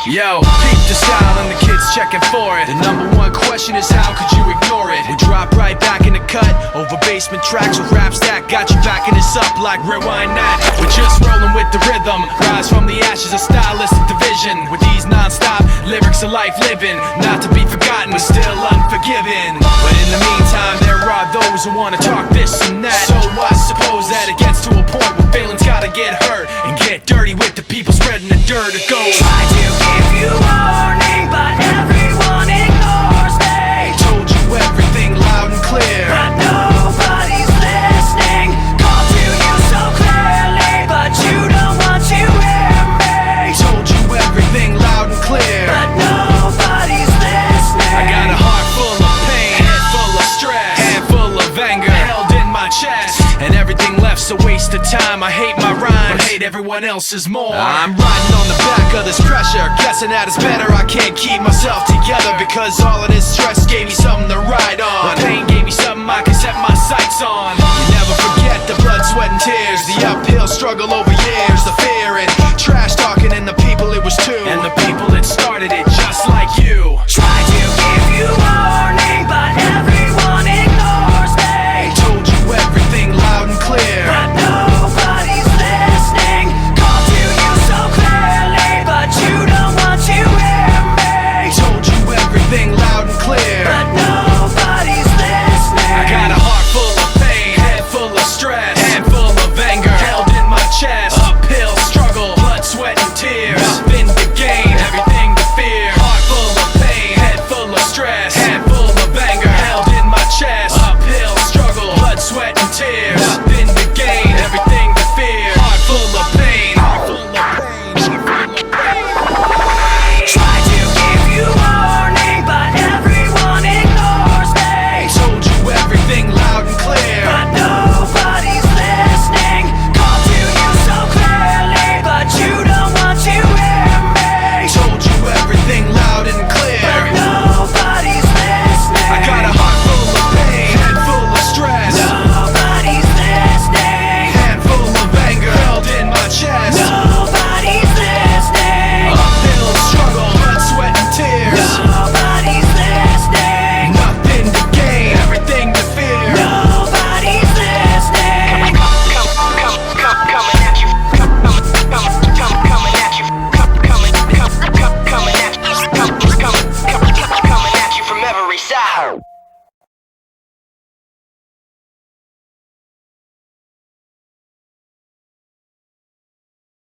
Yo, peep the style and the kids checking for it. The number one question is how could you ignore it? We drop right back in the cut, over basement tracks with raps that got you backing us up like rewind that. We're just rolling with the rhythm, rise from the ashes of stylistic division. With these non-stop lyrics of life living, not to be forgotten but still unforgiven. But in the meantime there are those who wanna talk this and that. So I suppose that it gets to a point where feelings gotta get hurt and get dirty with the people spreading the dirt. It goes, try to give you warning, but everyone ignores me. Told you everything loud and clear, but nobody's listening. Called to you so clearly, but you don't want to hear me. Told you everything loud and clear, but nobody's listening. I got a heart full of pain, head full of stress, hand full of anger held in my chest, and everything left's a waste of time. I hate my rhymes, but hate everyone else's more. I'm riding on the back of this pressure, guessing that it's better. I can't keep myself together because all of this stress gave me something to ride on. The pain gave me something I can set my sights on. You never forget the blood, sweat and tears, the uphill struggle over years, the fear and trash talking and the people it was to, and the people that started it just like you. Try to give you warning, but everyone ignores me. Told you everything loud and clear, but nobody's listening. Called to you so clearly, but you don't want to hear me. Told you everything loud and clear, but nobody's listening. I got a heart full of pain, head full of stress, handful of anger held in my chest. Uphill struggle, blood, sweat and tears, nothing to gain, everything to fear. Heart full of pain, head full of stress, handful of anger held in my chest. Uphill struggle, blood, sweat and tears, nothing to gain, everything to fear. Heart full of pain, heart full of pain, heart full of pain. Try to give you warning, but everyone ignores me. Told you everything loud and clear, but nobody's listening. Called to you so clearly, but you don't want to hear me. told you everything loud and clear, but nobody's listening. I got a heart full of pain, head full of stress, Nobody's listening. handful of anger held in my chest. Nobody's listening. Uphill struggle, blood, sweat and tears, Nobody's listening. nothing to gain, everything to fear. Nobody's listening. Coming at you, coming at you, coming at you from every side.